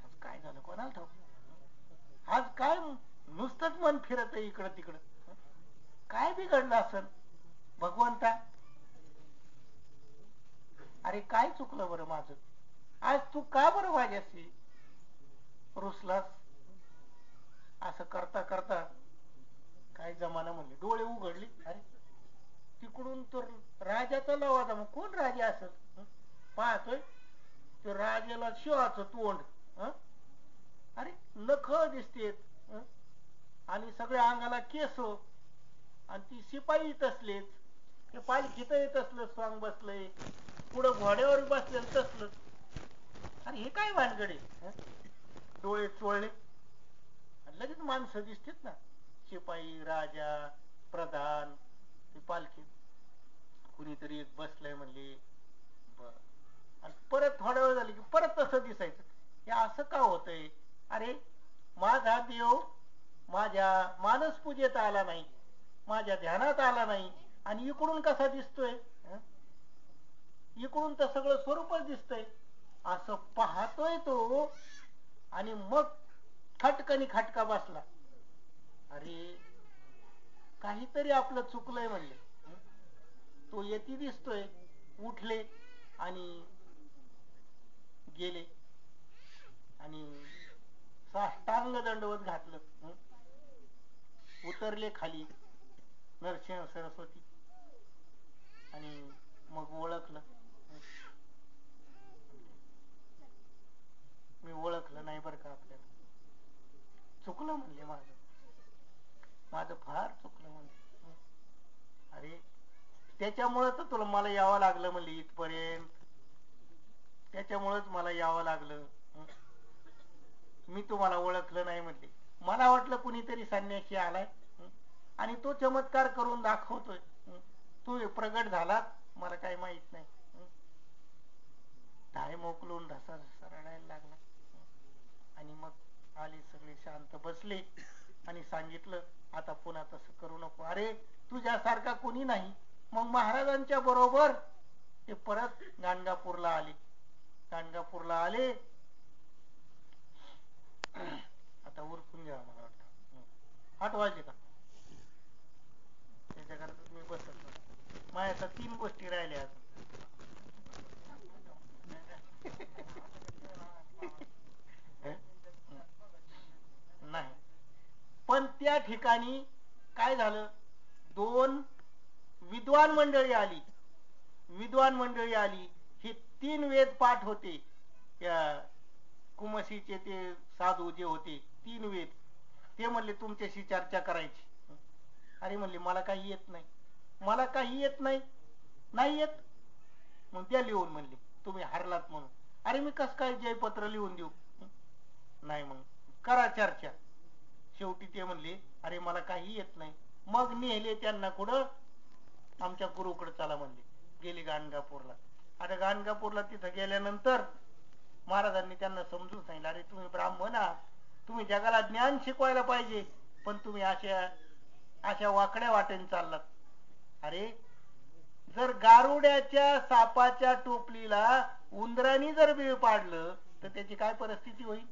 आज काय झालं कोणाला ठाऊक? आज काय नुसतंच मन फिरत आहे इकडं तिकडं. काय बिघडलं असेल भगवंता? अरे काय चुकलं बरं माझं? आज तू का बरं माझ्याशी रुसलास? असं करता करता काय जमाना म्हणले डोळे उघडले. अरे तिकडून तर राजाचा लवादा. मग कोण राजा असत? पाहतोय ते राजाला शिवाचं तोंड. अरे नख दिसतेत आणि सगळ्या अंगाला केस आणि ती शिपाई तसलेच. ते पालखीत येत असलं स्वांग बसलंय, पुढं घोड्यावर बसलेलं तसलं. अरे हे काय भानगडे? डोळे चोळले लगेच माणसं दिसतेत ना, शिपाई, राजा, प्रधान. ती पालखी कुणीतरी एक बसलंय म्हणले. बर. आणि परत थोड्या वेळ झाली की परत तसं दिसायचं. हे असं का होतंय? अरे माझा देव माझ्या मानस पूजेत आला नाही, माझ्या ध्यानात आला नाही, आणि इकडून कसा दिसतोय? इकडून तर सगळं स्वरूपच दिसतंय. असं पाहतोय तो आणि मग खटकनी खटका बसला. अरे काहीतरी आपलं चुकलंय म्हणले. तो येती दिसतोय. उठले आणि गेले आणि साष्टांग दंडवत घातलं. उतरले खाली नरसिंह सरस्वती आणि मग ओळखलं. मी ओळखलं नाही बरं का आपल्याला. चुकलं म्हणले माझं फार चुकलं म्हणले. अरे त्याच्यामुळे तर तुला मला यावं लागलं म्हणले इथपर्यंत. त्याच्यामुळेच मला यावं लागलं. मी तुम्हाला ओळखलं नाही म्हणले. मला वाटलं कुणीतरी संन्यासी आलाय आणि तो चमत्कार करून दाखवतोय. तो प्रगट झाला मला काही माहित नाही. टाळे मोकलून ढसा रडायला लागला आणि मग आले सगळे शांत बसले आणि सांगितलं आता पुन्हा तसं करू नको. अरे तुझ्यासारखा कोणी नाही. मग महाराजांच्या बरोबर ते परत गाणगापूरला आले. गाणगापूरला आले. आता उरकून घ्या मला वाटतं 8 वाजले का? त्याच्या घरात मी बसत माझ्या आता 3 गोष्टी राहिल्या अजून. नाही पण त्या ठिकाणी काय झालं? 2 विद्वान मंडळी आली. विद्वान मंडळी आली. हे 3 वेद पाठ होते. त्या कुमशीचे ते साधू जे होते 3 वेद. ते म्हणले तुमच्याशी चर्चा करायची. अरे म्हणले मला काही येत नाही. मला काही येत नाही. नाही येत मग द्या लिहून म्हणले तुम्ही हरलात म्हणून. अरे मी कस काय जयपत्र लिहून देऊ? नाही मग करा चर्चा. शेवटी ते म्हणले अरे मला काही येत नाही. मग नेले त्यांना कुठं? आमच्या गुरुकडे चला म्हणले. गेले गाणगापूरला. आता गाणगापूरला तिथं गेल्यानंतर महाराजांनी त्यांना समजून सांगितलं अरे तुम्ही ब्राह्मण आहात, तुम्ही जगाला ज्ञान शिकवायला पाहिजे, पण तुम्ही अशा वाकड्या वाटेने चाललात. अरे जर गारुड्याच्या सापाच्या टोपलीला उंदराने जर बीळ पाडलं तर त्याची काय परिस्थिती होईल?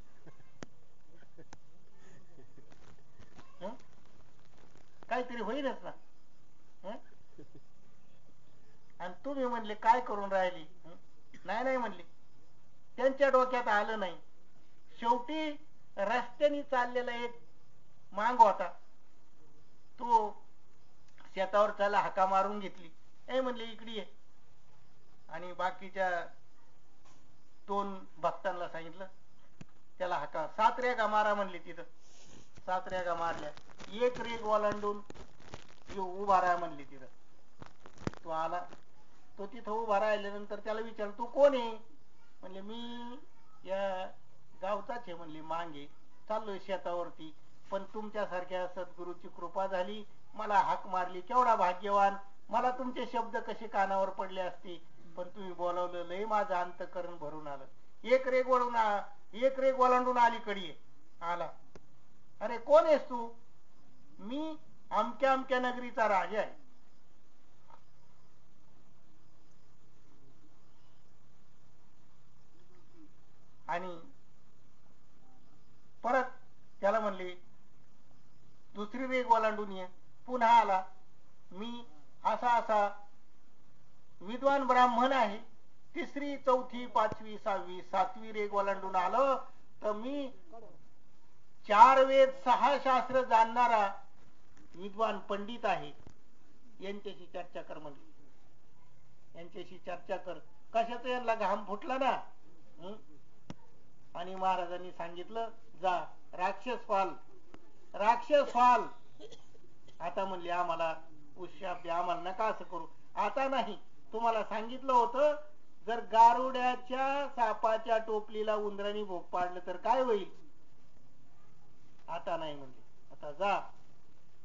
काहीतरी होईलच ना. आणि तुम्ही म्हणले काय करून राहिली? नाही म्हणले. त्यांच्या डोक्यात आलं नाही. शेवटी रस्त्याने चाललेला एक मांग होता. तो शेतावर त्याला हाका मारून घेतली. म्हणले इकडे ये. आणि बाकीच्या 2 भक्तांना सांगितलं त्याला हाका 7 रेगा मारा म्हणले. तिथं 7 रेगा मारल्या. एक रेग ओलांडून उभा राहा म्हणले. तिथं तो आला. तो तिथं उभा राहिल्यानंतर त्याला विचारलं तू कोण आहे? म्हणले मी या गावचाच आहे म्हणले. मांगे चाललोय शेतावरती, पण तुमच्यासारख्या सद्गुरूची कृपा झाली, मला हाक मारली. केवढा भाग्यवान. मला तुमचे शब्द कसे कानावर पडले असते, पण तुम्ही बोलावलं. लय माझं अंतःकरण भरून आलं. एक रेग ओलांडून अलीकडे आला. अरे कोण आहेस तू? मी अमक्या अमक्या नगरीचा राजा आहे. आणि परत त्याला म्हणले दुसरी रेग ओलांडून ये. पुन्हा आला. मी असा असा विद्वान ब्राह्मण आहे, तिसरी चौथी पाचवी सहावी सातवी रेग ओलांडून आलो, तर मी 4 वेद 6 शास्त्र जाणणारा विद्वान पंडित आहे, यांच्याशी चर्चा कर म्हणली. यांच्याशी चर्चा कर. कशाचा यांना घाम फुटला ना. आणि महाराजांनी सांगितलं, जा राक्षस व्हाल. आता म्हणले आम्हाला उशाप आम्हाला नका असं करू. आता नाही, तुम्हाला सांगितलं होतं जर गारुड्याच्या सापाच्या टोपलीला उंदराने भोग पाडलं तर काय होईल. आता नाही म्हणले, आता जा.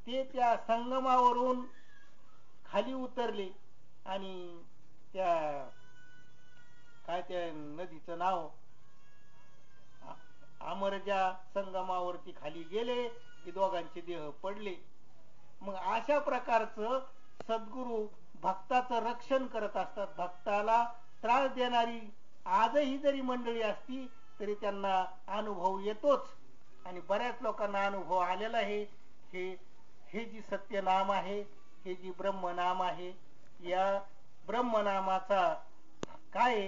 ते त्या संगमावरून खाली उतरले आणि त्या काय त्या नदीचं नाव अमरजा संगमावरती खाली गेले की दोघांचे देह पडले. मग अशा प्रकारचं सद्गुरू भक्ताचं रक्षण करत असतात. भक्ताला त्रास देणारी आजही जरी मंडळी असती तरी त्यांना अनुभव येतोच. आणि बऱ्याच लोकांना अनुभव आलेला आहे. हे जी सत्य नाम आहे, हे जी ब्रह्मनाम आहे, या ब्रह्मनामाचा काय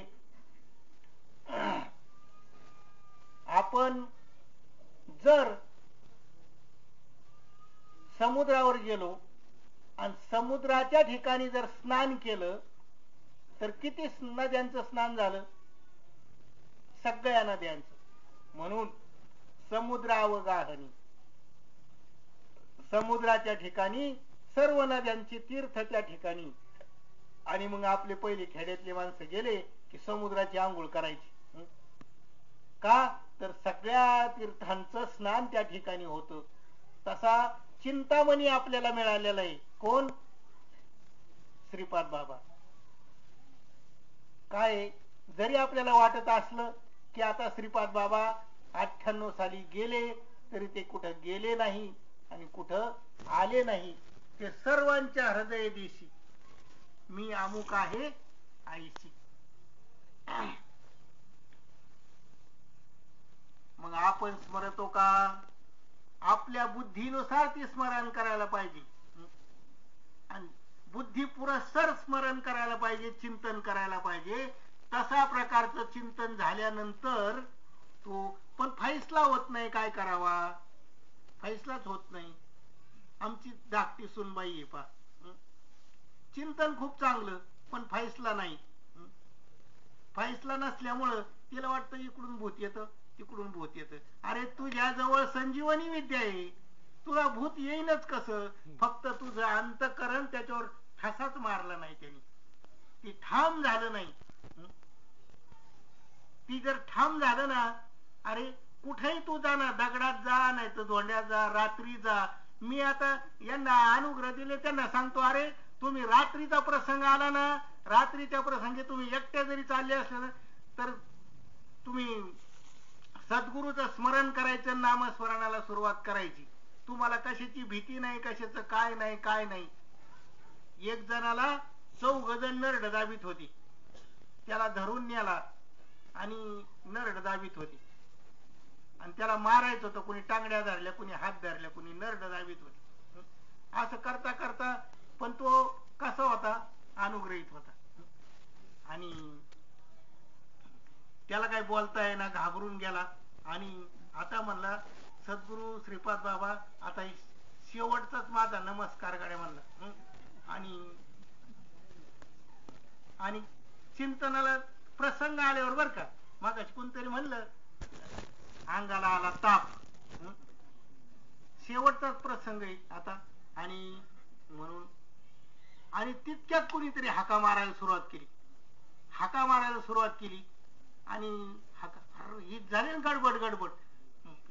आपण जर समुद्रावर गेलो आणि समुद्राच्या ठिकाणी जर स्नान केलं तर किती नद्यांचं स्नान झालं. सगळ्या नद्यांचं. म्हणून समुद्रावगाहनी, समुद्राच्या ठिकाणी सर्व नद्यांची तीर्थ त्या ठिकाणी. आणि मग आपले पहिले खेड्यातले माणसं गेले की समुद्राची आंघोळ करायची. का तर सगळ्या तीर्थांचं स्नान त्या ठिकाणी होतं. तसा चिंतामणी आपल्याला मिळालेला आहे. कोण? श्रीपाद बाबा. काय जरी आपल्याला वाटत असलं की आता श्रीपाद बाबा 98 साली गेले, तरी ते कुठं गेले नाही आणि कुठं आले नाही. ते सर्वांच्या हृदय देशी मी अमुक आहे आईशी. मग आपण स्मरतो का? आपल्या बुद्धीनुसार ती स्मरण करायला पाहिजे आणि बुद्धी पुरस्सर स्मरण करायला पाहिजे, चिंतन करायला पाहिजे. तसा प्रकारचं चिंतन झाल्यानंतर तो पण फैसला होत नाही. काय करावा? फैसलाच होत नाही. आमची धाकटी सुनबाई आहे पा, चिंतन खूप चांगलं पण फैसला नाही. फैसला नसल्यामुळं तिला वाटतं इकडून भूत येतं तिकडून भूत येतं. अरे तुझ्याजवळ संजीवनी विद्या आहे, तुला भूत येईनच कसं? फक्त तुझं अंतःकरण त्याच्यावर ठसाच मारला नाही त्यांनी, ती ठाम झालं नाही. ती जर ठाम झालं ना, अरे कुठेही तू जा ना, दगडात जा नाही तर धोंड्यात जा, रात्री जा. मी आता यांना अनुग्रह दिले, त्यांना सांगतो अरे तुम्ही रात्रीचा प्रसंग आला ना, रात्रीच्या प्रसंगी तुम्ही एकट्या जरी चालले असले ना तर तुम्ही सद्गुरूचं स्मरण करायचं, नामस्मरणाला सुरुवात करायची. तुम्हाला कशाची भीती नाही, कशाचं काय नाही काय नाही. एक जणाला 4 जण नरड दाबीत होती, त्याला धरून नेला आणि नरड दाबीत होती आणि त्याला मारायचं होतं. कुणी टांगड्या धरल्या, कुणी हात धरल्या, कुणी नरड दाबीत होती. असं करता करता पण तो कसा होता? अनुग्रहित होता. आणि त्याला काय बोलता येईना, घाबरून गेला. आणि आता म्हणला सद्गुरू श्रीपाद बाबा आता शेवटचाच माझा नमस्कार गाड्या म्हणला. आणि चिंतनाला प्रसंग आल्यावर बर का, मागाशी कोणतरी म्हणलं अंगाला आला ताप, शेवटचाच प्रसंग आहे आता. आणि म्हणून आणि तितक्यात कुणीतरी हाका मारायला सुरुवात केली आणि ही झाली ना गडबड.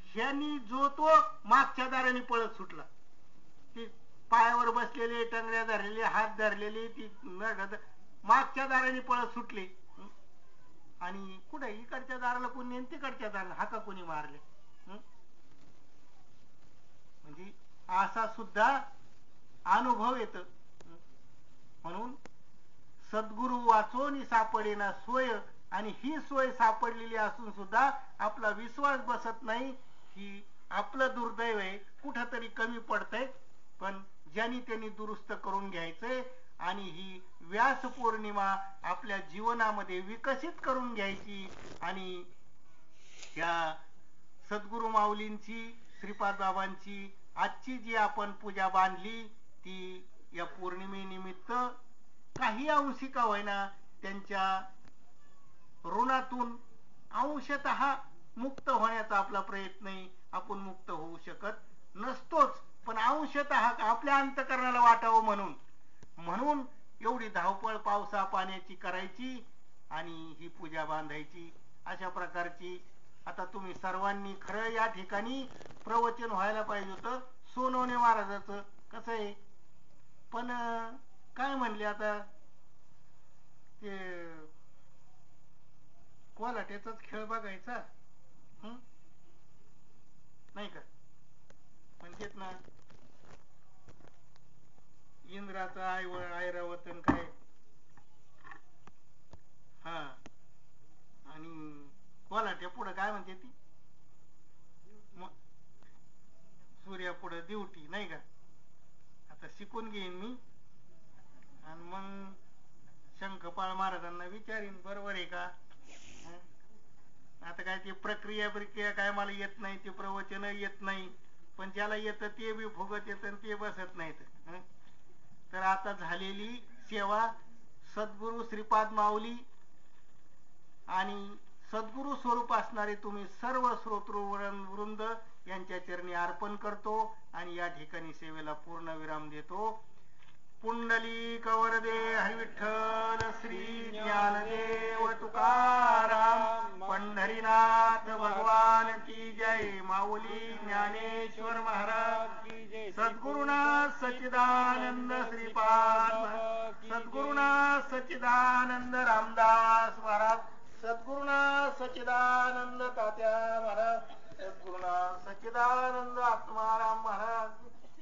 ह्यांनी जो तो मागच्या दाराने पळत सुटला. ती पायावर बसलेले, टंगड्या धरलेले, हात धरलेले, ती मागच्या दाराने पळत सुटले. आणि कुठे इकडच्या दाराला कोणी आणि तिकडच्या दाराला हाका कोणी मारले. म्हणजे असा सुद्धा अनुभव येत. म्हणून सद्गुरु वाचोनी सापडेना सोय, आणि ही सोय सापडलेली असून सुद्धा आपला विश्वास बसत नाही, ही आपलं दुर्दैव आहे, कुठंतरी कमी पडतंय. पण ज्यांनी त्यांनी दुरुस्त करून घ्यायचंय आणि ही व्यास पौर्णिमा आपल्या जीवनामध्ये विकसित करून घ्यायची. आणि या सद्गुरु माऊलींची, श्रीपाद बाबांची आजची जी आपण पूजा बांधली ती या पौर्णिमेनिमित्त काही अंशी का होईना त्यांच्या ऋणातून अंशतः मुक्त होण्याचा आपला प्रयत्न आहे. आपण मुक्त होऊ शकत नसतोच, पण अंशतः आपल्या अंतकरणाला वाटावं म्हणून एवढी धावपळ पावसा पाण्याची करायची आणि ही पूजा बांधायची. अशा प्रकारची आता तुम्ही सर्वांनी खरं या ठिकाणी प्रवचन व्हायला पाहिजे होतं सोनवणे महाराजाचं. कसं आहे, पण काय म्हणले आता ते कोलाट्याचाच खेळ बघायचा नाही का, म्हणजेत ना इंद्राचा ऐरावतन काय, हा, आणि कोलाट्या पुढं काय म्हणते ती, सूर्या पुढं ड्युटी नाही का. आता शिकून घेईन मी आणि मग शंखपाळ महाराजांना विचारीन बरोबर आहे का. आता काय ती प्रक्रिया काय मला येत नाही, ते प्रवचन येत नाही, पण ज्याला येतं ते बी फुगत येतं आणि ते बसत नाहीत. तर आता झालेली सेवा सद्गुरु श्रीपाद माऊली आणि सद्गुरु स्वरूप असणारे तुम्ही सर्व श्रोतृवृंद यांच्या चरणी अर्पण करतो आणि या ठिकाणी सेवेला पूर्ण विराम देतो. पुंडलिक वरदे हरी विठ्ठल श्री ज्ञानदेव तुकाराम पंढरीनाथ भगवान की जय. माऊली ज्ञानेश्वर महाराज की जय. सद्गुरुनाथ सच्चिदानंद श्रीपाद, सद्गुरुनाथ सच्चिदानंद रामदास महाराज, सद्गुरुनाथ सच्चिदानंद तात्या महाराज, सद्गुरुनाथ सच्चिदानंद आत्माराम महाराज.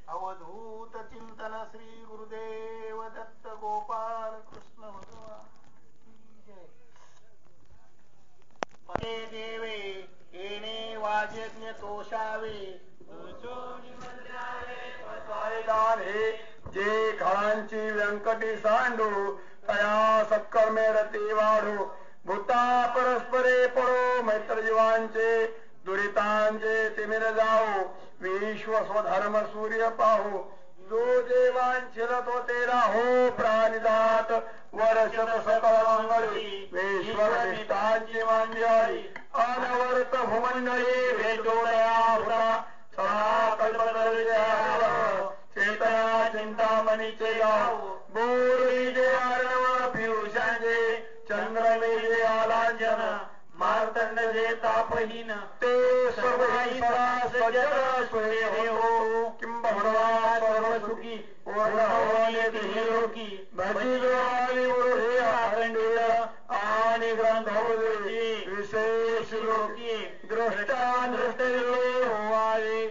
अवधूत चिंतन श्री गुरुदेव दत्त गोपाल कृष्ण भगवान की जय. पते देवे येणे वाजज्ञ तोषावे, हे जे खांची व्यंकटी सांडू तया सत्कर्मे रती वाढू. भूता परस्परे पडो मैत्र जीवांचे दुरितांचे तिमिर जाऊ. विश्व स्वधर्म सूर्य पाहू जो देवांचिल तो ते राहो. प्राणिदात वर्षत सकळ मंगळी विश्वर निष्ठांची मांड्याळी. अनवर्त भूमंडळी भेटो दया सदा कल्पतरुच्या चेतना चिंतामणीचे गाव. बोरी जे आर्णव पियुषांचे चंद्रमेघे आलांजन. मार्तंड जे तापहीन ते सर्वही सदा सोये हो. किंबहुना सर्वसुखी पूर्ण लोकी भजिवानी ओढे अखंडीय आणि ग्रंथोदे विशेष लोकी. दृष्टा दृष्ट होवावे